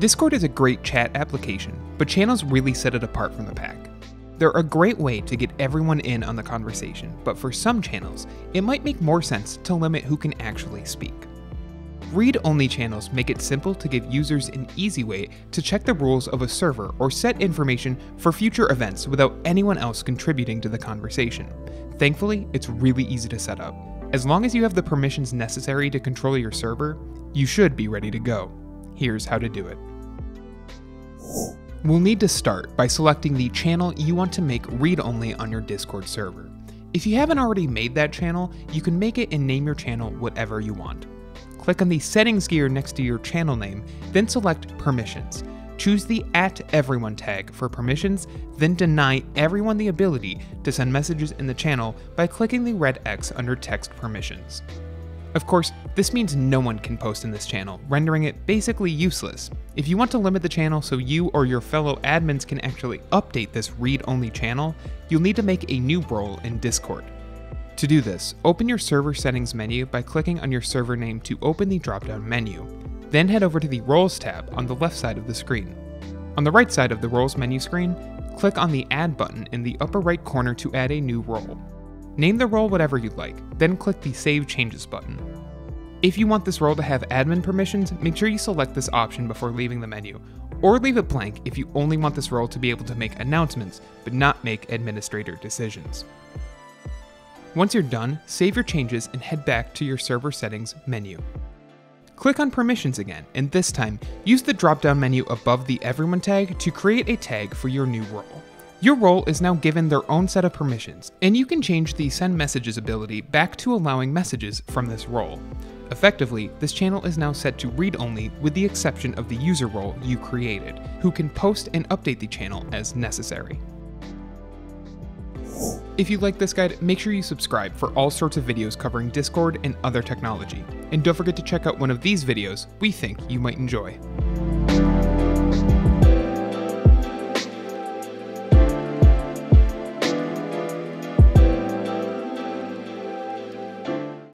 Discord is a great chat application, but channels really set it apart from the pack. They're a great way to get everyone in on the conversation, but for some channels, it might make more sense to limit who can actually speak. Read-only channels make it simple to give users an easy way to check the rules of a server or set information for future events without anyone else contributing to the conversation. Thankfully, it's really easy to set up. As long as you have the permissions necessary to control your server, you should be ready to go. Here's how to do it. We'll need to start by selecting the channel you want to make read-only on your Discord server. If you haven't already made that channel, you can make it and name your channel whatever you want. Click on the settings gear next to your channel name, then select Permissions. Choose the @everyone tag for permissions, then deny everyone the ability to send messages in the channel by clicking the red X under Text Permissions. Of course, this means no one can post in this channel, rendering it basically useless. If you want to limit the channel so you or your fellow admins can actually update this read-only channel, you'll need to make a new role in Discord. To do this, open your server settings menu by clicking on your server name to open the drop-down menu. Then head over to the Roles tab on the left side of the screen. On the right side of the Roles menu screen, click on the Add button in the upper right corner to add a new role. Name the role whatever you'd like, then click the Save Changes button. If you want this role to have admin permissions, make sure you select this option before leaving the menu, or leave it blank if you only want this role to be able to make announcements, but not make administrator decisions. Once you're done, save your changes and head back to your server settings menu. Click on Permissions again, and this time, use the drop-down menu above the Everyone tag to create a tag for your new role. Your role is now given their own set of permissions, and you can change the Send Messages ability back to allowing messages from this role. Effectively, this channel is now set to read-only with the exception of the user role you created, who can post and update the channel as necessary. If you like this guide, make sure you subscribe for all sorts of videos covering Discord and other technology. And don't forget to check out one of these videos we think you might enjoy.